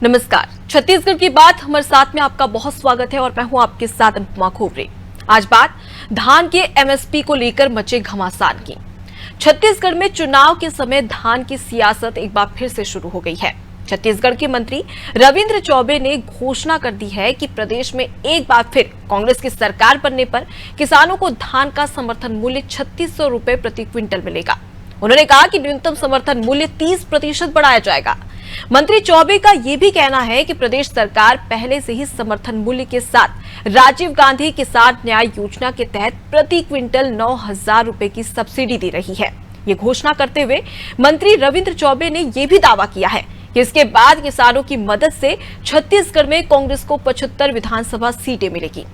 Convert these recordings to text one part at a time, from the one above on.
नमस्कार। छत्तीसगढ़ की बात हमारे साथ में आपका बहुत स्वागत है और मैं हूं आपके साथ अनुपमा खोबरे। आज बात धान के एमएसपी को लेकर मचे घमासान की। छत्तीसगढ़ में चुनाव के समय धान की सियासत एक बार फिर से शुरू हो गई है। छत्तीसगढ़ के मंत्री रविंद्र चौबे ने घोषणा कर दी है कि प्रदेश में एक बार फिर कांग्रेस की सरकार बनने पर किसानों को धान का समर्थन मूल्य 3600 रुपए प्रति क्विंटल मिलेगा। उन्होंने कहा कि न्यूनतम समर्थन मूल्य 30% बढ़ाया जाएगा। मंत्री चौबे का यह भी कहना है कि प्रदेश सरकार पहले से ही समर्थन मूल्य के साथ राजीव गांधी किसान न्याय योजना के तहत प्रति क्विंटल 9000 रुपए की सब्सिडी दे रही है। ये घोषणा करते हुए मंत्री रविंद्र चौबे ने यह भी दावा किया है कि इसके बाद किसानों की मदद से छत्तीसगढ़ में कांग्रेस को 75 विधानसभा सीटें मिलेगी।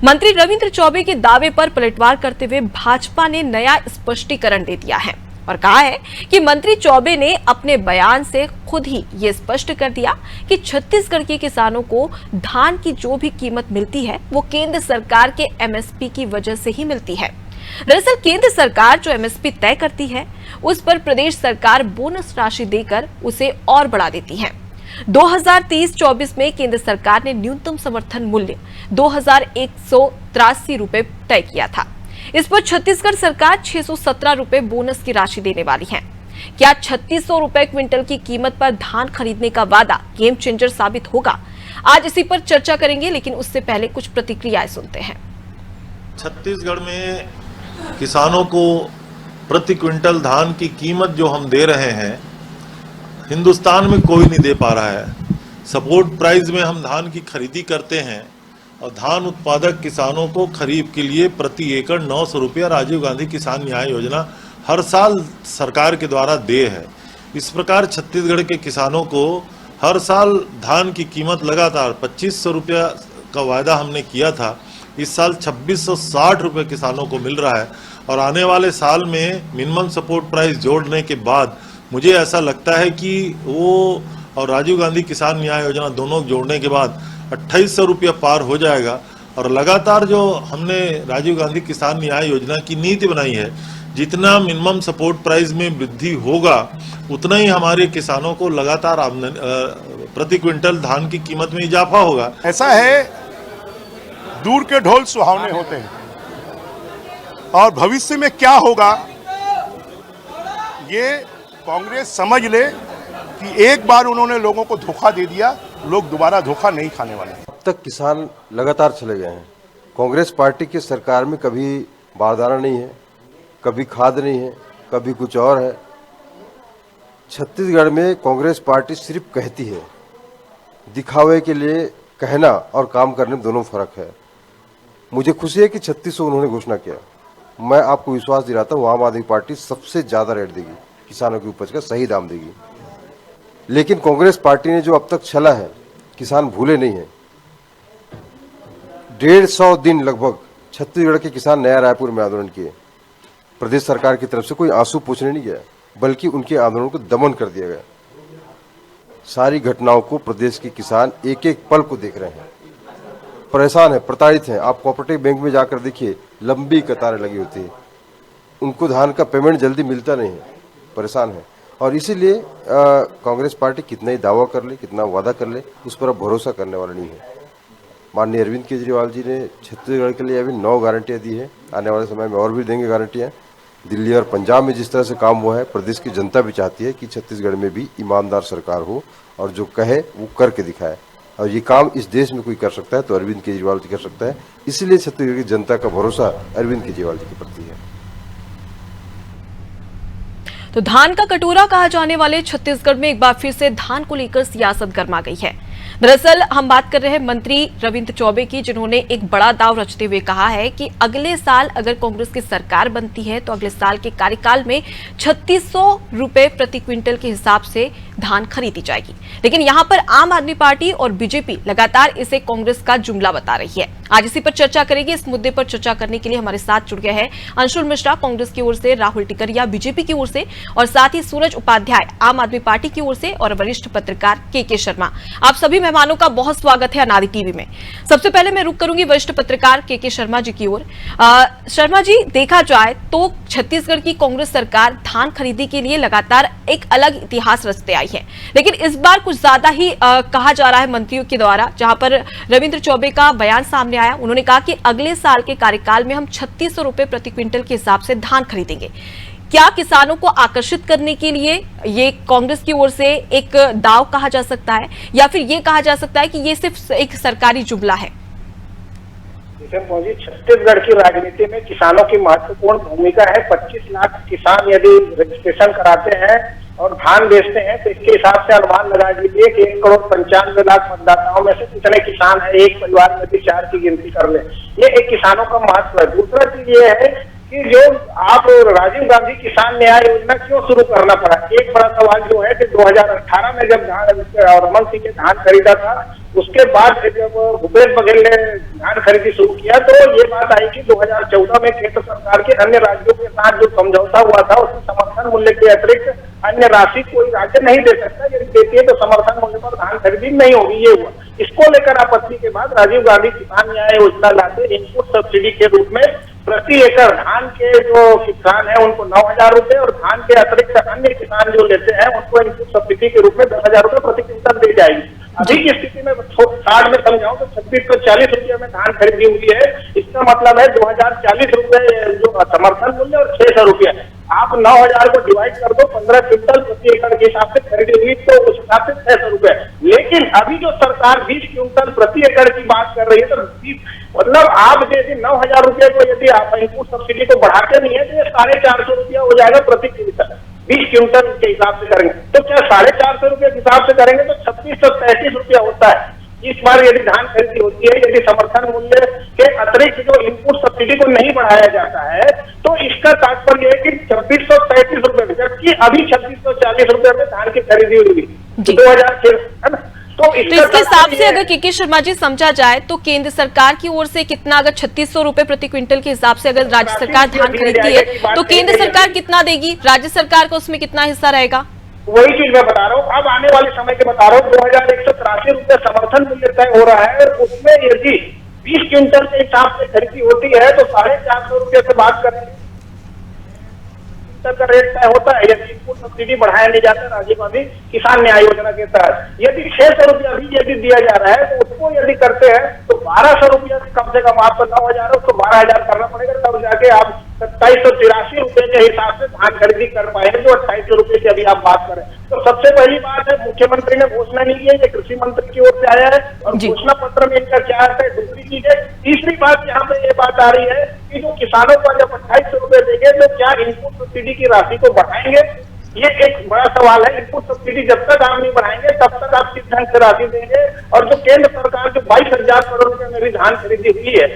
मंत्री रविंद्र चौबे के दावे पर पलटवार करते हुए भाजपा ने नया स्पष्टीकरण दे दिया है और कहा है कि मंत्री चौबे ने अपने बयान से खुद ही ये स्पष्ट कर दिया कि छत्तीसगढ़ के किसानों को धान की जो भी कीमत मिलती है वो केंद्र सरकार के एमएसपी की वजह से ही मिलती है। दरअसल केंद्र सरकार जो एमएसपी तय करती है उस पर प्रदेश सरकार बोनस राशि देकर उसे और बढ़ा देती है। 2023-24 में केंद्र सरकार ने न्यूनतम समर्थन मूल्य 2183 रुपए तय किया था। इस पर छत्तीसगढ़ सरकार 617 रुपए बोनस की राशि देने वाली है। क्या 3600 रुपए क्विंटल की कीमत पर धान खरीदने का वादा गेम चेंजर साबित होगा? आज इसी पर चर्चा करेंगे, लेकिन उससे पहले कुछ प्रतिक्रियाएं सुनते हैं। छत्तीसगढ़ में किसानों को प्रति क्विंटल धान की कीमत जो हम दे रहे हैं, हिंदुस्तान में कोई नहीं दे पा रहा है। सपोर्ट प्राइस में हम धान की खरीदी करते हैं और धान उत्पादक किसानों को खरीफ के लिए प्रति एकड़ 900 रुपया राजीव गांधी किसान न्याय योजना हर साल सरकार के द्वारा दे है। इस प्रकार छत्तीसगढ़ के किसानों को हर साल धान की कीमत लगातार 2500 रुपया का वायदा हमने किया था। इस साल 2660 रुपये किसानों को मिल रहा है और आने वाले साल में मिनिमम सपोर्ट प्राइस जोड़ने के बाद मुझे ऐसा लगता है कि वो और राजीव गांधी किसान न्याय योजना दोनों जोड़ने के बाद 2800 रुपया पार हो जाएगा। और लगातार जो हमने राजीव गांधी किसान न्याय योजना की नीति बनाई है, जितना मिनिमम सपोर्ट प्राइस में वृद्धि होगा उतना ही हमारे किसानों को लगातार आमदनी प्रति क्विंटल धान की कीमत में इजाफा होगा। ऐसा है, दूर के ढोल सुहावने होते हैं और भविष्य में क्या होगा ये कांग्रेस समझ ले कि एक बार उन्होंने लोगों को धोखा दे दिया, लोग दोबारा धोखा नहीं खाने वाले। अब तक किसान लगातार चले गए हैं। कांग्रेस पार्टी की सरकार में कभी बारदाना नहीं है, कभी खाद नहीं है, कभी कुछ और है। छत्तीसगढ़ में कांग्रेस पार्टी सिर्फ कहती है, दिखावे के लिए कहना और काम करने में दोनों फर्क है। मुझे खुशी है कि 3600 उन्होंने घोषणा किया। मैं आपको विश्वास दिलाता हूँ आम आदमी पार्टी सबसे ज़्यादा रेट देगी, किसानों की उपज का सही दाम देगी। लेकिन कांग्रेस पार्टी ने जो अब तक चला है, किसान भूले नहीं है। 150 दिन लगभग छत्तीसगढ़ के किसान नया रायपुर में आंदोलन किए। प्रदेश सरकार की तरफ से कोई आंसू पूछने नहीं गया, बल्कि उनके आंदोलन को दमन कर दिया गया। सारी घटनाओं को प्रदेश के किसान एक एक पल को देख रहे हैं, परेशान है, प्रताड़ित हैं। आप कोऑपरेटिव बैंक में जाकर देखिए, लंबी कतारें लगी होती है। उनको धान का पेमेंट जल्दी मिलता नहीं है, परेशान है। और इसीलिए कांग्रेस पार्टी कितना ही दावा कर ले, कितना वादा कर ले, उस पर अब भरोसा करने वाला नहीं है। माननीय अरविंद केजरीवाल जी ने छत्तीसगढ़ के लिए अभी 9 गारंटियाँ दी है, आने वाले समय में और भी देंगे गारंटियाँ। दिल्ली और पंजाब में जिस तरह से काम हुआ है, प्रदेश की जनता भी चाहती है कि छत्तीसगढ़ में भी ईमानदार सरकार हो और जो कहे वो करके दिखाए। और ये काम इस देश में कोई कर सकता है तो अरविंद केजरीवाल जी कर सकता है। इसलिए छत्तीसगढ़ की जनता का भरोसा अरविंद केजरीवाल जी के प्रति है। तो धान का कटोरा कहा जाने वाले छत्तीसगढ़ में एक बार फिर से धान को लेकर सियासत गर्मा गई है। दरअसल हम बात कर रहे हैं मंत्री रविंद्र चौबे की, जिन्होंने एक बड़ा दाव रचते हुए कहा है कि अगले साल अगर कांग्रेस की सरकार बनती है तो अगले साल के कार्यकाल में 3600 रुपए प्रति क्विंटल के हिसाब से धान खरीदी जाएगी। लेकिन यहां पर आम आदमी पार्टी और बीजेपी लगातार इसे कांग्रेस का जुमला बता रही है। आज इसी पर चर्चा करेंगे। इस मुद्दे पर चर्चा करने के लिए हमारे साथ जुड़ गए हैं अंशुल मिश्रा कांग्रेस की ओर से, राहुल टिकरिया बीजेपी की ओर से और साथ ही सूरज उपाध्याय आम आदमी पार्टी की ओर से और वरिष्ठ पत्रकार के शर्मा। आप सभी मेहमानों का बहुत स्वागत है अनादि टीवी में। सबसे पहले मैं रुक करूंगी वरिष्ठ पत्रकार के शर्मा जी की ओर। शर्मा जी, देखा जाए तो छत्तीसगढ़ की कांग्रेस सरकार धान खरीदी के लिए लगातार एक अलग इतिहास रचते आई आई है। लेकिन इस बार कुछ ज्यादा ही कहा जा रहा है मंत्रियों के द्वारा, जहां पर रविंद्र चौबे का बयान सामने आया। उन्होंने कहा कि अगले साल के कार्यकाल में हम 3600 रुपए प्रति क्विंटल के हिसाब से धान खरीदेंगे। क्या किसानों को आकर्षित करने के लिए ये कांग्रेस की ओर से एक दाव कहा जा सकता है, या फिर ये कहा जा सकता है कि ये सिर्फ एक सरकारी जुमला है? छत्तीसगढ़ की राजनीति में किसानों की महत्वपूर्ण भूमिका है। 25 लाख किसान यदि रजिस्ट्रेशन कराते हैं और धान बेचते हैं तो इसके हिसाब से अनुमान लगा लीजिए कि 1,95,00,000 मतदाताओं में से कितने किसान है। एक परिवार में यदि 4 की गिनती कर ले, ये एक किसानों का महत्व है। दूसरा चीज ये है कि जो आप राजीव गांधी किसान न्याय योजना क्यों शुरू करना पड़ा। एक बड़ा सवाल जो है कि 2018 में जब रमन सिंह ने धान खरीदा था, उसके बाद जब भूपेश बघेल ने धान खरीदी शुरू किया तो ये बात आई कि 2014 में केंद्र सरकार के अन्य राज्यों के साथ जो समझौता हुआ था उसमें समर्थन मूल्य के अतिरिक्त अन्य राशि कोई राज्य नहीं दे सकता। यदि देती है तो समर्थन मूल्य पर धान खरीदी नहीं होगी। ये हुआ। इसको लेकर आपत्ति के बाद राजीव गांधी किसान न्याय योजना लाते इनपुट सब्सिडी के रूप में प्रति एकड़ धान के जो किसान है उनको 9,000 रुपए और धान के अतिरिक्त अन्य किसान जो लेते हैं उनको इनपुट सब्सिडी के रूप में 10,000 रुपए प्रति क्विंटल दी जाएगी। अभी की स्थिति में 60 में समझाऊं तो 2640 रुपये में धान खरीदी हुई है। इसका मतलब है 2040 रुपए जो समर्थन मूल्य और 600 रुपये। आप 9,000 को डिवाइड कर दो 15 क्विंटल प्रति एकड़ के हिसाब से खरीदी हुई तो उस हिसाब से 600 रुपए। लेकिन अभी जो सरकार 20 क्विंटल प्रति एकड़ की बात कर रही है तो मतलब आप जैसे 9,000 रुपये को यदि आप इनपुट सब्सिडी को बढ़ाते नहीं है तो ये 450 रुपया हो जाएगा प्रति क्विंटल। 20 क्विंटल के हिसाब से करेंगे तो क्या 450 रुपये के हिसाब से करेंगे तो 3633 रुपया होता है। इस बार यदि धान खरीदी होती है, यदि समर्थन मूल्य के अतिरिक्त जो इनपुट सब्सिडी को नहीं बढ़ाया जाता है तो इसका तात्पर्य है कि 2633 रुपये, जबकि अभी 2640 रुपये में धान की खरीदी हुई 2006 है ना। तो इसके हिसाब से अगर के शर्मा जी समझा जाए तो केंद्र सरकार की ओर से कितना, अगर 3600 रुपए प्रति क्विंटल के हिसाब से अगर राज्य सरकार धान खरीदती है तो केंद्र सरकार कितना देगी, राज्य सरकार का उसमें कितना हिस्सा रहेगा? वही चीज मैं बता रहा हूँ। अब आने वाले समय के बता रहा हूँ 2183 रुपये समर्थन मूल्य तय हो रहा है। उसमें यदि 20 क्विंटल के हिसाब से खरीदी होती है तो 450 रुपये से बात करेंगे का रेट तय होता है। यदि इनपुट सब्सिडी बढ़ाया नहीं जाता राजीव गांधी किसान न्याय योजना के तहत, यदि 600 रुपया भी यदि दिया जा रहा है तो उसको यदि करते हैं तो 1200 रुपया कम से कम आपको 9,000 है उसको 12,000 करना पड़ेगा, तब जाके आप 2783 रुपये के हिसाब से धान खरीदी कर पाएंगे जो 2800 रुपये की अभी आप बात करें। तो सबसे पहली बात है मुख्यमंत्री ने घोषणा नहीं की है, ये कृषि मंत्री की ओर से आया है और घोषणा पत्र में इनका क्या है। दूसरी चीज है, तीसरी बात यहाँ पे ये बात आ रही है कि जो किसानों को जब 2800 रुपये देंगे तो क्या इनपुट सब्सिडी की राशि को बढ़ाएंगे, ये एक बड़ा सवाल है। इनपुट सब्सिडी जब तक आप नहीं बढ़ाएंगे तब तक आप किस ढंग से राशि देंगे। और जो केंद्र सरकार जो 22,000 करोड़ रुपए में भी धान खरीदी हुई है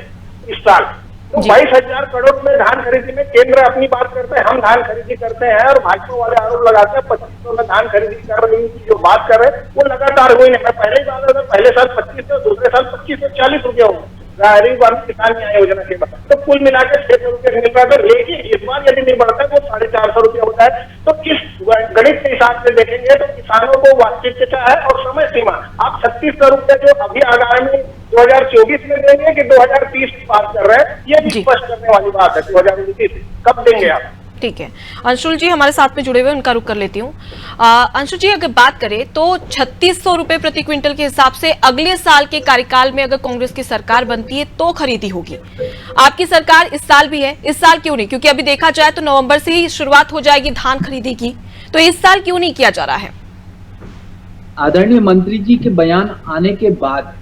इस साल, तो 22,000 करोड़ में धान खरीदी में केंद्र अपनी बात करते हैं, हम धान खरीदी करते हैं और भाजपा वाले आरोप लगाते हैं 2500 में धान खरीदी कर रही जो बात कर रहे हैं वो लगातार हुई नहीं। मैं पहले ही बात कर रहा था, पहले साल 2500, दूसरे साल 2540 रुपया हो राजीव गांधी किसान न्याय योजना के बाद, तो कुल मिलाकर 600 रुपये मिल रहा था। लेकिन इस बार यदि नहीं बढ़ता तो 450 रुपया होता है। तो किस गणित के हिसाब से देखेंगे तो किसानों को वास्तविकता है और समय सीमा आप 3600 रुपये जो अभी आगामी 2024 में देंगे कि 2030 की बात कर रहे हैं, ये भी स्पष्ट करने वाली बात है। 2029 कब देंगे आप? ठीक है, अंशुल जी हमारे साथ में जुड़े हुए, उनका रुख कर लेती हूँ। अंशुल जी, अगर बात करें तो 3600 रुपए प्रति क्विंटल के हिसाब से अगले साल के कार्यकाल में अगर कांग्रेस की सरकार बनती है तो खरीदी होगी। आपकी सरकार इस साल भी है, इस साल क्यों नहीं? क्योंकि अभी देखा जाए तो नवंबर से ही शुरुआत हो जाएगी धान खरीदी की, तो इस साल क्यों नहीं किया जा रहा है? आदरणीय मंत्री जी के बयान आने के बाद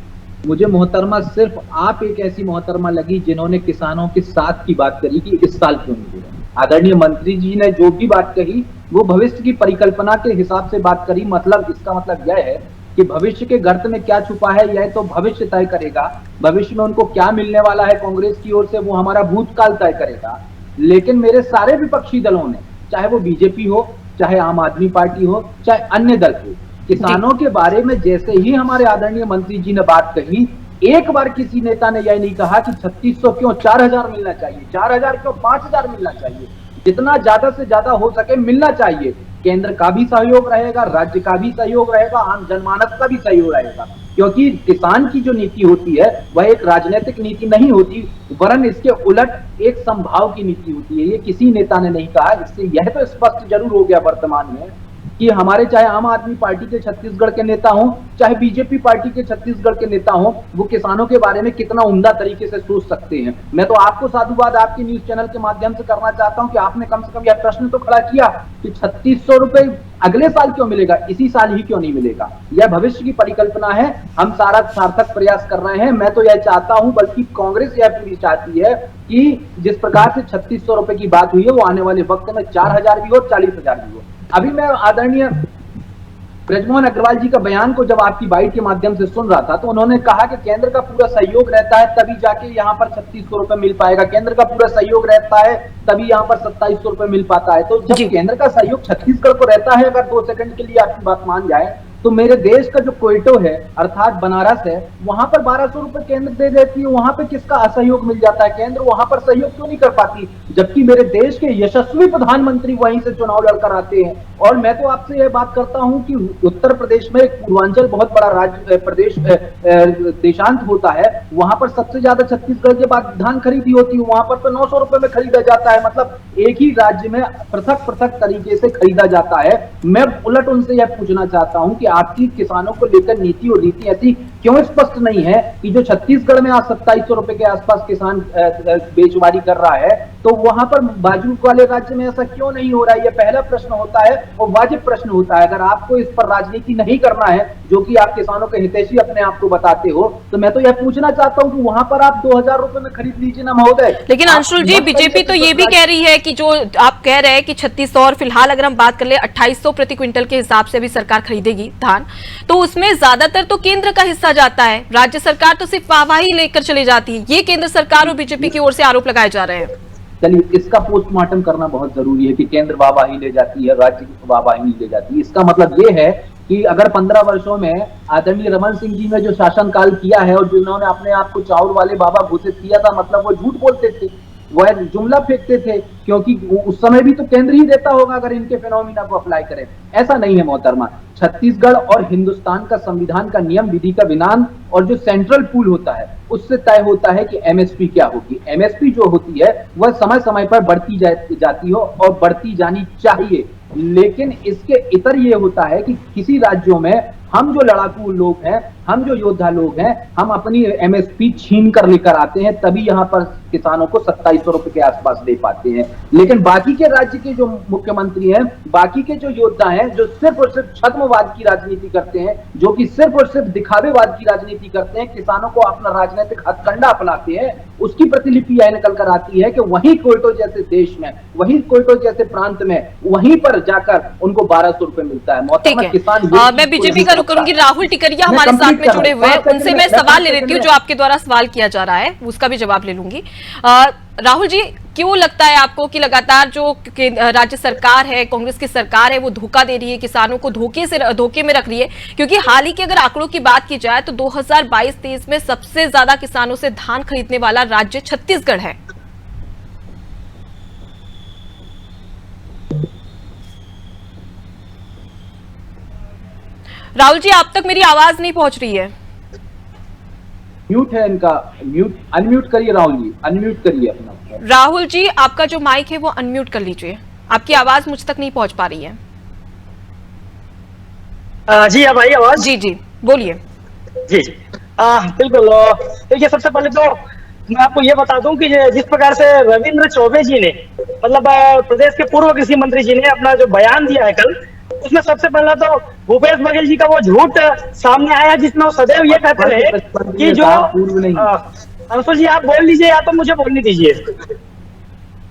मुझे मोहतरमा सिर्फ आप एक ऐसी मोहतरमा लगी जिन्होंने किसानों के साथ की बात करी कि इस साल क्यों नहीं हुआ। आदरणीय मंत्री जी ने जो भी बात कही वो भविष्य की परिकल्पना के हिसाब से बात करी। मतलब इसका मतलब यह है कि भविष्य के गर्त में क्या छुपा है यह तो भविष्य तय करेगा। भविष्य में उनको क्या मिलने वाला है कांग्रेस की ओर से वो हमारा भूतकाल तय करेगा। लेकिन मेरे सारे विपक्षी दलों ने, चाहे वो बीजेपी हो, चाहे आम आदमी पार्टी हो, चाहे अन्य दल हो, किसानों के बारे में जैसे ही हमारे आदरणीय मंत्री जी ने बात कही, एक बार किसी नेता ने यह नहीं कहा कि 3600 क्यों 4000 मिलना चाहिए, 4000 क्यों 5000 मिलना चाहिए। जितना ज्यादा से ज्यादा हो सके मिलना चाहिए। केंद्र का भी सहयोग रहेगा, राज्य का भी सहयोग रहेगा, आम जनमानस का भी सहयोग रहेगा। क्योंकि किसान की जो नीति होती है वह एक राजनीतिक नीति नहीं होती, वरन इसके उलट एक संभाव की नीति होती है। ये किसी नेता ने नहीं कहा। इससे यह तो स्पष्ट जरूर हो गया वर्तमान में कि हमारे चाहे आम आदमी पार्टी के छत्तीसगढ़ के नेता हों, चाहे बीजेपी पार्टी के छत्तीसगढ़ के नेता हों, वो किसानों के बारे में कितना उम्दा तरीके से सोच सकते हैं। मैं तो आपको साधुवाद आपके न्यूज चैनल के माध्यम से करना चाहता हूं कि आपने कम से कम यह प्रश्न तो खड़ा किया कि 3600 रुपए अगले साल क्यों मिलेगा, इसी साल ही क्यों नहीं मिलेगा। यह भविष्य की परिकल्पना है, हम सारा सार्थक प्रयास कर रहे हैं। मैं तो यह चाहता हूं, बल्कि कांग्रेस यह पूरी चाहती है कि जिस प्रकार से 3600 रुपए की बात हुई है वो आने वाले वक्त में 4000 भी हो, 40,000 भी हो। अभी मैं आदरणीय ब्रजमोहन अग्रवाल जी का बयान को जब आपकी बाइट के माध्यम से सुन रहा था तो उन्होंने कहा कि केंद्र का पूरा सहयोग रहता है तभी जाके यहाँ पर 3600 रुपए मिल पाएगा, केंद्र का पूरा सहयोग रहता है तभी यहाँ पर 2700 रुपए मिल पाता है। तो जब केंद्र का सहयोग छत्तीसगढ़ को रहता है, अगर 2 सेकंड के लिए आपकी बात मान जाए, तो मेरे देश का जो क्वेटो है अर्थात बनारस है, वहां पर 1200 रुपए केंद्र दे देती है, वहां पे किसका असहयोग मिल जाता है, केंद्र वहां पर सहयोग क्यों नहीं कर पाती, जबकि मेरे देश के यशस्वी प्रधानमंत्री वहीं से चुनाव लड़कर आते हैं। और मैं तो आपसे यह बात करता हूं कि उत्तर प्रदेश में पूर्वांचल बहुत बड़ा राज्य प्रदेश देशांत होता है, वहां पर सबसे ज्यादा छत्तीसगढ़ के बाद धान खरीदी होती है, वहां पर तो 900 रुपए में खरीदा जाता है। मतलब एक ही राज्य में पृथक पृथक तरीके से खरीदा जाता है। मैं उलट उनसे यह पूछना चाहता हूं कि आपकी किसानों को लेकर नीति और नीति ऐसी क्यों स्पष्ट नहीं है कि जो छत्तीसगढ़ में आज 2700 रुपए के आसपास किसान बेचवारी कर रहा है, तो वहां पर बाजू वाले राज्य में ऐसा क्यों नहीं हो रहा है। यह पहला प्रश्न होता है और वाजिब प्रश्न होता है। अगर आपको इस पर राजनीति नहीं करना है, जो कि आप किसानों के हितैषी अपने आप को बताते हो, तो मैं तो यह पूछना चाहता हूं कि वहां पर आप 2000 रुपए में खरीद लीजिए ना महोदय। लेकिन अंशुल जी, बीजेपी तो ये भी कह रही है कि जो आप कह रहे हैं कि 3600 और फिलहाल अगर हम बात कर ले 2800 प्रति क्विंटल के हिसाब से भी सरकार खरीदेगी धान, तो उसमें ज्यादातर तो केंद्र का हिस्सा जाता है, राज्य सरकार तो सिर्फ वाहवाही लेकर चली जाती है। ये केंद्र सरकार और बीजेपी की ओर से आरोप लगाए जा रहे हैं। चलिए, इसका पोस्टमार्टम करना बहुत जरूरी है कि केंद्र वाहवाही ले जाती है, राज्य की वाहवाही नहीं ले जाती। इसका मतलब ये है कि अगर 15 वर्षों में आदरणीय रमन सिंह जी ने जो शासनकाल किया है और जिन्होंने अपने आप को चाउर वाले बाबा घोषित किया था, मतलब वो झूठ बोलते थे, वह जुमला फेंकते थे, क्योंकि उस समय भी तो केंद्र ही देता होगा अगर इनके फिनोमिना को अप्लाई करें। ऐसा नहीं है मोहतरमा। छत्तीसगढ़ और हिंदुस्तान का संविधान का नियम विधि का विधान और जो सेंट्रल पूल होता है उससे तय होता है कि एमएसपी क्या होगी। एमएसपी जो होती है वह समय समय पर बढ़ती जाती हो और बढ़ती जानी चाहिए, लेकिन इसके इतर ये होता है कि किसी राज्यों में हम जो लड़ाकू लोग हैं, हम जो योद्धा लोग हैं, हम अपनी एमएसपी छीन कर लेकर आते हैं, तभी यहाँ पर किसानों को 2700 रुपए के आसपास दे पाते हैं। लेकिन बाकी के राज्य के जो मुख्यमंत्री हैं, बाकी के जो योद्धा हैं, जो सिर्फ और सिर्फ छद्मवाद की राजनीति करते हैं, जो कि सिर्फ और सिर्फ दिखावेवाद की राजनीति करते हैं, किसानों को अपना राजनीतिक हथकंडा अपनाते हैं, उसकी प्रतिलिपि यह निकल कर आती है कि वहीं कोयटो जैसे देश में, वहीं कोयटो जैसे प्रांत में, वहीं पर जाकर उनको 1200 रुपए मिलता है। किसान मैं बीजेपी का रुख करूंगी। राहुल टिकरिया हमारे साथ में जुड़े हुए हैं, उनसे मैं सवाल ले लेती हूँ जो आपके द्वारा सवाल किया जा रहा है, उसका भी जवाब ले लूंगी। राहुल जी, क्यों लगता है आपको कि लगातार जो राज्य सरकार है, कांग्रेस की सरकार है, वो धोखा दे रही है, किसानों को धोखे में रख रही है? क्योंकि हाल ही के अगर आंकड़ों की बात की जाए तो 2022-23 में सबसे ज्यादा किसानों से धान खरीदने वाला राज्य छत्तीसगढ़ है। राहुल जी, आप तक मेरी आवाज नहीं पहुंच रही है। म्यूट है इनका, अनम्यूट करिए राहुल जी, अनम्यूट करिए अपना। राहुल जी, आपका जो माइक है वो अनम्यूट कर लीजिए, आपकी आवाज मुझ तक नहीं पहुंच पा रही है। जी अब आई आवाज? जी जी, बोलिए। जी बिल्कुल। देखिए, सबसे पहले तो मैं आपको ये बता दूं कि जिस प्रकार से रविंद्र चौबे जी ने, मतलब प्रदेश के पूर्व कृषि मंत्री जी ने अपना जो बयान दिया है कल, उसमें सबसे पहला तो भूपेश बघेल जी का वो झूठ सामने आया जिसमें वो सदैव ये कहते रहे कि जो अंशुल जी आप बोल लीजिए या तो मुझे बोलने दीजिए।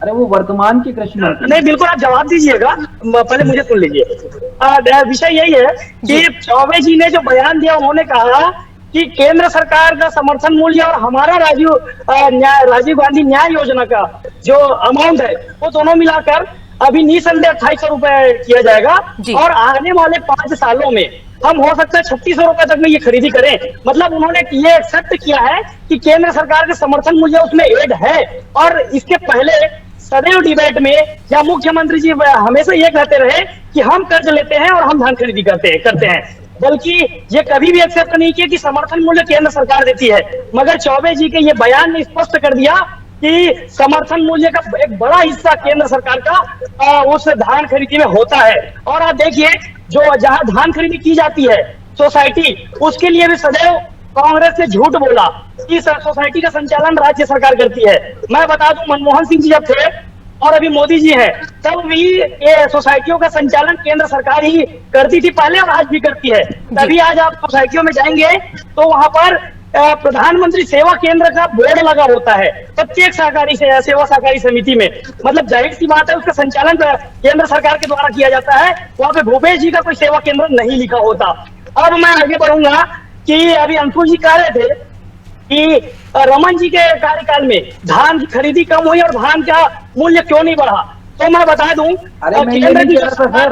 अरे वो वर्तमान के कृषि मंत्री नहीं, बिल्कुल आप जवाब दीजिएगा, पहले मुझे सुन लीजिए। विषय यही है कि चौबे जी ने जो बयान दिया, उन्होंने कहा कि केंद्र सरकार का समर्थन मूल्य और हमारा राजीव गांधी न्याय योजना का जो अमाउंट है वो दोनों मिलाकर अभी निसंदेह 2800 रुपए किया जाएगा और आने वाले 5 सालों में हम हो सकता है 3600 रुपए तक में ये खरीदी करें। मतलब उन्होंने ये एक्सेप्ट किया है कि केंद्र सरकार के समर्थन मूल्य उसमें एड है। और इसके पहले सदैव डिबेट में या मुख्यमंत्री जी हमेशा ये कहते रहे कि हम कर्ज लेते हैं और हम धान खरीदी करते हैं, बल्कि ये कभी भी एक्सेप्ट नहीं किया कि समर्थन मूल्य केंद्र सरकार देती है। मगर चौबे जी के ये बयान ने स्पष्ट कर दिया कि समर्थन मूल्य का एक बड़ा हिस्सा केंद्र सरकार का उस धान खरीदी में होता है। और आप देखिए जो जहां धान खरीदी की जाती है सोसाइटी, उसके लिए भी सदैव कांग्रेस ने झूठ बोला कि सोसाइटी का संचालन राज्य सरकार करती है। मैं बता दूं, मनमोहन सिंह जी जब थे और अभी मोदी जी है, तब भी ये सोसाइटियों का संचालन केंद्र सरकार ही करती थी पहले और आज भी करती है। तभी आज आप सोसाइटियों में जाएंगे तो वहां पर प्रधानमंत्री सेवा केंद्र का बोर्ड लगा होता है प्रत्येक सहकारी सेवा सहकारी समिति में। मतलब जाहिर सी बात है, उसका संचालन केंद्र सरकार के द्वारा किया जाता है। वहां पे भूपेश जी का कोई सेवा केंद्र नहीं लिखा होता। अब मैं आगे बढ़ूंगा कि अभी अंशुल जी कह रहे थे कि रमन जी के कार्यकाल में धान की खरीदी कम हुई और धान का मूल्य क्यों नहीं बढ़ा। तो मैं बता दूं, अरे मैं ये नहीं कह रहा था सर,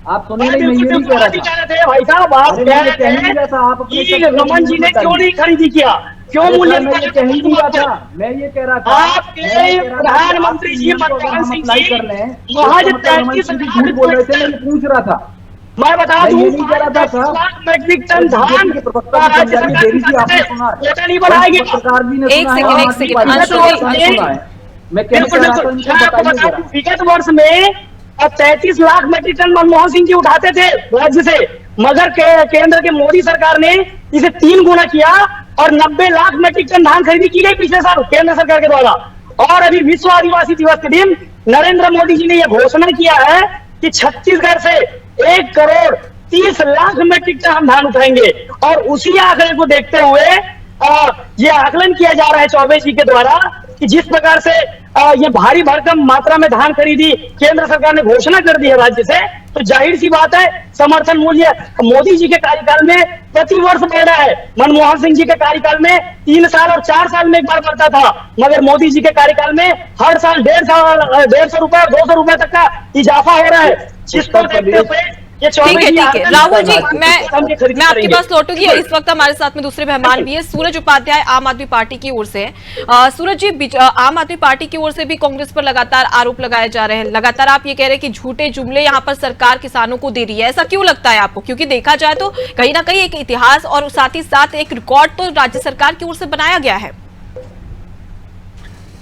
आप सुनिए, मैं ये नहीं कह रहा था भाई साहब, आप कह रहे थे कि रमन जी ने क्यों नहीं खरीदी किया, क्यों मूल्य मैं ये कह ही नहीं रहा था, मैं ये कह रहा था आपके प्रधानमंत्री जी मनमोहन सिंह जी महज 33 झूठ बोल रहे थे, मैं ये पूछ रहा था। मैं बता दूं, 33 लाख मैट्रिक टन धान राज्य सरकार नहीं बढ़ाएगी। एक सेकंड मैं कहना विगत वर्ष में 33 लाख मैट्रिक टन मनमोहन सिंह जी उठाते थे राज्य से, मगर केंद्र के मोदी सरकार ने इसे 3 गुना किया और 90 लाख मैट्रिक टन धान खरीदी की गई पिछले साल केंद्र सरकार के द्वारा। और अभी विश्व आदिवासी दिवस के दिन नरेंद्र मोदी जी ने यह घोषणा किया है कि छत्तीसगढ़ से 1 करोड़ 30 लाख मैट्रिक टन हम धान उठाएंगे। और उसी आंकड़े को देखते हुए ये आकलन किया जा रहा है चौबे जी के द्वारा कि जिस प्रकार से ये भारी भरकम मात्रा में धान खरीदी केंद्र सरकार ने घोषणा कर दी है राज्य से, तो जाहिर सी बात है समर्थन मूल्य मोदी जी के कार्यकाल में प्रति वर्ष बढ़ रहा है। मनमोहन सिंह जी के कार्यकाल में 3 साल और 4 साल में एक बार बढ़ता था, मगर मोदी जी के कार्यकाल में हर साल 150 रुपए और 200 रुपए तक का इजाफा हो रहा है। जिसको देखते हुए ठीक है राहुल जी, मैं आपके पास लौटूंगी। इस वक्त हमारे साथ में दूसरे मेहमान भी है, सूरज उपाध्याय आम आदमी पार्टी की ओर से। सूरज जी, आम आदमी पार्टी की ओर से भी कांग्रेस पर लगातार आरोप लगाए जा रहे हैं। लगातार आप ये कह रहे हैं कि झूठे जुमले यहाँ पर सरकार किसानों को दे रही है, ऐसा क्यों लगता है आपको? क्योंकि देखा जाए तो कहीं ना कहीं एक इतिहास और साथ ही साथ एक रिकॉर्ड तो राज्य सरकार की ओर से बनाया गया है।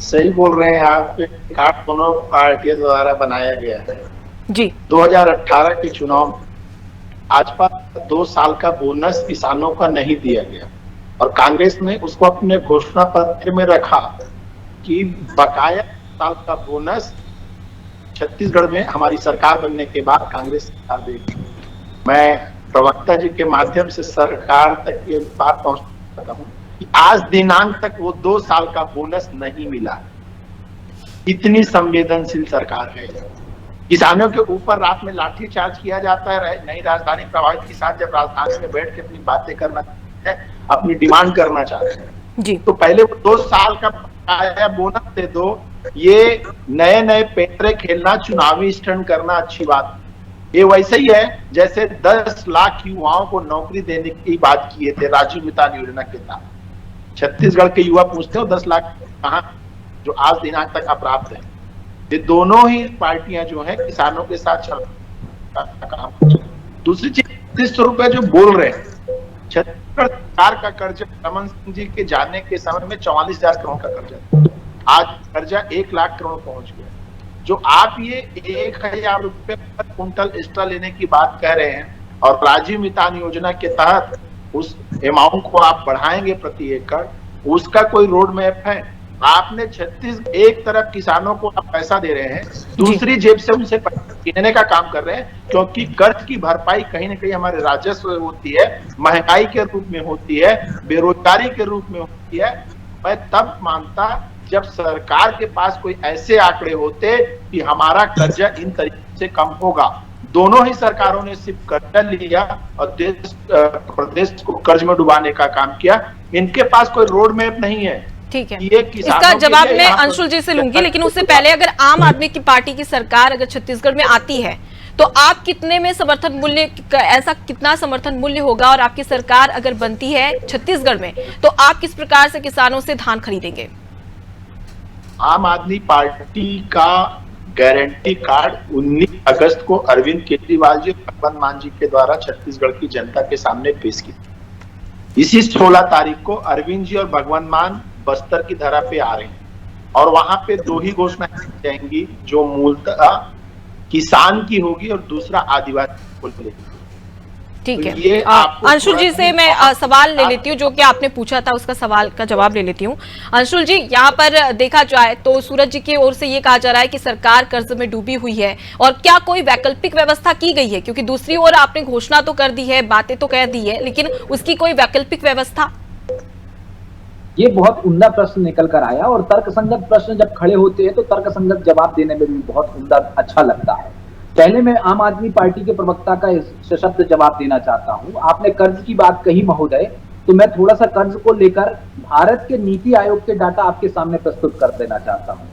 सही बोल रहे हैं आप, रिकॉर्ड दोनों पार्टियों द्वारा बनाया गया है जी। 2018 के चुनाव भाजपा 2 साल का बोनस किसानों का नहीं दिया गया और कांग्रेस ने उसको अपने घोषणा पत्र में रखा कि बकाया साल का बोनस छत्तीसगढ़ में हमारी सरकार बनने के बाद कांग्रेस सरकार देगी। मैं प्रवक्ता जी के माध्यम से सरकार तक ये बात पहुंचाता हूँ कि आज दिनांक तक वो 2 साल का बोनस नहीं मिला। इतनी संवेदनशील सरकार है। किसानों के ऊपर रात में लाठीचार्ज किया जाता है। नई राजधानी प्रभावित किसान जब राजधानी में बैठ के अपनी बातें करना चाहते हैं, अपनी डिमांड करना चाहते हैं जी, तो पहले वो 2 साल का बकाया बोनस दे दो। ये नए नए पेंटरे खेलना, चुनावी स्टंट करना अच्छी बात। ये वैसे ही है जैसे 10 लाख युवाओं को नौकरी देने की बात किए थे राजीव मितान योजना के तहत। छत्तीसगढ़ के युवा पूछते हो 10 लाख कहाँ, जो आज दिनांक तक अप्राप्त है। ये दोनों ही पार्टियां जो है किसानों के साथ काम। दूसरी चीज 3300 रुपए जो बोल रहे हैं, छत्तीसगढ़ सरकार का कर्जा रमन सिंह जी के जाने के समय में 44,000 करोड़ का कर्जा, आज कर्जा 1 लाख करोड़ पहुंच गया। जो आप ये 1,000 रुपए पर कुंटल एक्स्ट्रा लेने की बात कह रहे हैं और राजीव मितान योजना के तहत उस अमाउंट को आप बढ़ाएंगे प्रति एकड़, उसका कोई रोड मैप है? आपने 36 एक तरफ किसानों को आप पैसा दे रहे हैं, दूसरी जेब से उनसे लेने का काम कर रहे हैं, क्योंकि कर्ज की भरपाई कहीं ना कहीं हमारे राजस्व होती है, महंगाई के रूप में होती है, बेरोजगारी के रूप में होती है। मैं तब मानता जब सरकार के पास कोई ऐसे आंकड़े होते कि हमारा कर्जा इन तरीके से कम होगा। दोनों ही सरकारों ने सिर्फ कर्जा लिया और प्रदेश को कर्ज में डुबाने का काम किया। इनके पास कोई रोड मैप नहीं है। ठीक है, इसका जवाब मैं अंशुल जी से लूंगी, लेकिन उससे पहले अगर आम आदमी की पार्टी की सरकार अगर छत्तीसगढ़ में आती है तो आप कितने में समर्थन मूल्य, ऐसा कितना समर्थन मूल्य होगा? और आपकी सरकार अगर बनती है छत्तीसगढ़ में तो आप किस प्रकार से किसानों से धान खरीदेंगे? आम आदमी पार्टी का गारंटी कार्ड 19 अगस्त को अरविंद केजरीवाल जी और भगवंत मान जी के द्वारा छत्तीसगढ़ की जनता के सामने पेश किया। इसी 16 तारीख को अरविंद जी और भगवंत मान बस्तर की धरा पे आ रहे हैं और वहां पे 2 ही घोषणाएं की जाएंगी, जो मूलतः किसान की होगी और दूसरा आदिवासी। बोलिए। ठीक तो है। ये आपको अंशुल जी थोड़ा से मैं सवाल ले लेती हूँ, जो कि आपने पूछा था उसका सवाल का जवाब ले लेती हूँ। अंशुल जी, यहाँ पर देखा जाए तो सूरज जी की ओर से ये कहा जा रहा है कि सरकार कर्ज में डूबी हुई है, और क्या कोई वैकल्पिक व्यवस्था की गई है? क्योंकि दूसरी ओर आपने घोषणा तो कर दी है, बातें तो कह दी है, लेकिन उसकी कोई वैकल्पिक व्यवस्था? ये बहुत उम्दा प्रश्न निकल कर आया, और तर्कसंगत प्रश्न जब खड़े होते हैं तो तर्कसंगत जवाब देने में भी बहुत उम्दा अच्छा लगता है। पहले मैं आम आदमी पार्टी के प्रवक्ता का सशब्द जवाब देना चाहता हूं। आपने कर्ज की बात कही महोदय, तो मैं थोड़ा सा कर्ज को लेकर भारत के नीति आयोग के डाटा आपके सामने प्रस्तुत कर देना चाहता हूं।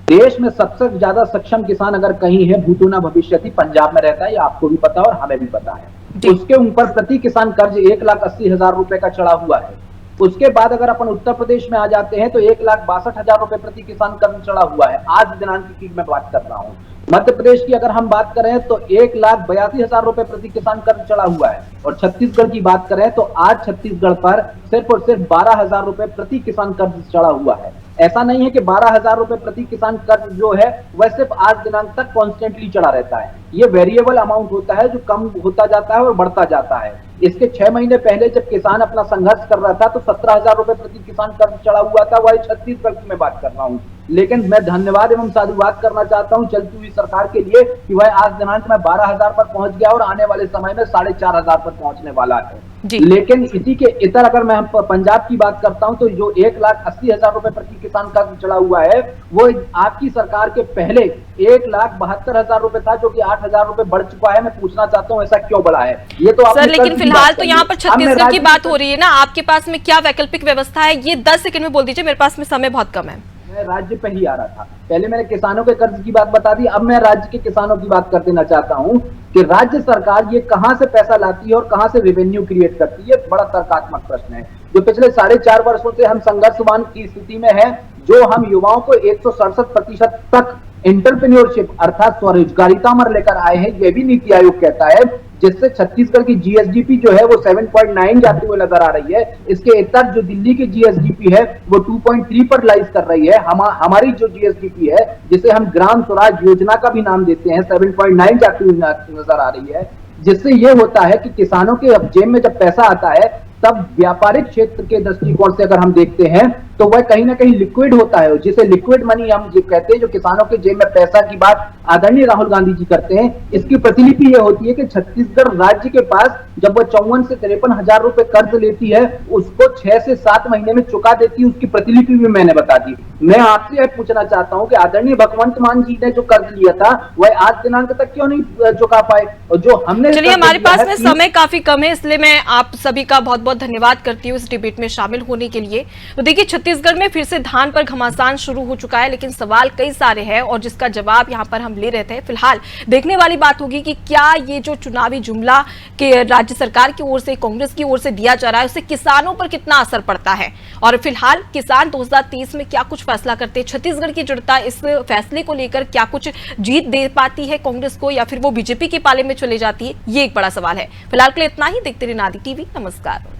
देश में सबसे ज्यादा सक्षम किसान अगर कहीं है, भूतो न भविष्यति, पंजाब में रहता है, ये आपको भी पता और हमें भी पता है। उसके ऊपर प्रति किसान कर्ज 1,80,000 रुपए का चढ़ा हुआ है। उसके बाद अगर अपन उत्तर प्रदेश में आ जाते हैं तो 1,62,000 रुपए प्रति किसान कर्ज चढ़ा हुआ है, आज दिनांक की मैं बात कर रहा हूं। मध्य प्रदेश की अगर हम बात करें तो 1,82,000 रुपए प्रति किसान कर्ज चढ़ा हुआ है, और छत्तीसगढ़ की बात करें तो आज छत्तीसगढ़ पर सिर्फ और सिर्फ 12,000 रुपए प्रति किसान कर्ज चढ़ा हुआ है। ऐसा नहीं है कि 12,000 रुपए प्रति किसान कर्ज जो है वह सिर्फ आज दिनांक तक कॉन्स्टेंटली चढ़ा रहता है। ये वेरिएबल अमाउंट होता है जो कम होता जाता है और बढ़ता जाता है। इसके 6 महीने पहले जब किसान अपना संघर्ष कर रहा था तो 17,000 रुपए प्रति किसान कर्ज चढ़ा हुआ था, वही छत्तीसगढ़ की मैं बात कर रहा हूँ। लेकिन मैं धन्यवाद एवं साधुवाद करना चाहता हूं चलती हुई सरकार के लिए कि वह आज दिनांक में 12,000 पर पहुंच गया और आने वाले समय में 4,500 पर पहुंचने वाला है। लेकिन इसी के इतर अगर मैं पंजाब की बात करता हूं तो जो 1,80,000 रुपए प्रति किसान कर्ज चढ़ा हुआ है वो आपकी सरकार के पहले 1,72,000 रुपए था, जो कि 8,000 रुपए बढ़ चुका है। मैं पूछना चाहता हूं ऐसा क्यों बढ़ा है? ये तो सर, लेकिन फिलहाल तो यहाँ पर छत्तीसगढ़ की बात हो रही है ना, आपके पास में क्या वैकल्पिक व्यवस्था है? ये 10 सेकंड में बोल दीजिए, मेरे पास में समय बहुत कम है। मैं राज्य पे ही आ रहा था। पहले मैंने किसानों के कर्ज की बात बता दी, अब मैं राज्य के किसानों की बात कर देना चाहता हूं कि राज्य सरकार ये कहां से पैसा लाती है और कहां से रेवेन्यू क्रिएट करती है। बड़ा तर्कात्मक प्रश्न है जो पिछले 4.5 वर्षों से हम संघर्षवान की स्थिति में है, जो हम युवाओं को 167% तक एंटरप्रेन्योरशिप अर्थात स्वरोजगारिता में लेकर आए हैं। यह भी नीति आयोग कहता है, जिससे छत्तीसगढ़ की जीएसडीपी जो है वो 7.9 जाती हुई नजर आ रही है। इसके इतर जो दिल्ली की जीएसडीपी है वो 2.3 पर लाइज कर रही है। हमारी जो जीएसडीपी है, जिसे हम ग्राम स्वराज योजना का भी नाम देते हैं, 7.9 जाती हुई नजर आ रही है। जिससे ये होता है कि किसानों के जेब में जब पैसा आता है तब व्यापारिक क्षेत्र के दृष्टिकोण से अगर हम देखते हैं तो वह कहीं ना कहीं लिक्विड होता है, जिसे लिक्विड मनी हम जो कहते हैं, जो किसानों के जेब में पैसा की बात आदरणीय राहुल गांधी जी करते हैं। इसकी प्रतिलिपि यह होती है कि छत्तीसगढ़ राज्य के पास जब वह 54 से 53,000 रुपए कर्ज लेती है, उसको 6 से 7 महीने में चुका देती है। उसकी प्रतिलिपि भी मैंने बता दी। मैं आपसे यह पूछना चाहता हूं कि आदरणीय भगवंत मान जी ने जो कर्ज लिया था वह आज दिनांक तक क्यों नहीं चुका पाए? और जो हमने, चलिए हमारे पास में समय काफी कम है, इसलिए मैं आप सभी का बहुत बहुत धन्यवाद करती हूँ इस डिबेट में शामिल होने के लिए। तो देखिए, छत्तीसगढ़ में फिर से धान पर घमासान शुरू हो चुका है, लेकिन सवाल कई सारे हैं और जिसका जवाब यहाँ पर हम ले रहे थे। फिलहाल देखने वाली बात होगी कि क्या ये जो चुनावी जुमला के राज्य सरकार की ओर से, कांग्रेस की ओर से दिया जा रहा है, उससे किसानों पर कितना असर पड़ता है, और फिलहाल किसान 2023 में क्या कुछ फैसला करते हैं, छत्तीसगढ़ की जनता इस फैसले को लेकर क्या कुछ जीत दे पाती है कांग्रेस को, या फिर वो बीजेपी के पाले में चले जाती है, ये एक बड़ा सवाल है। फिलहाल के लिए इतना ही। देखते रहिए नादी टीवी। नमस्कार।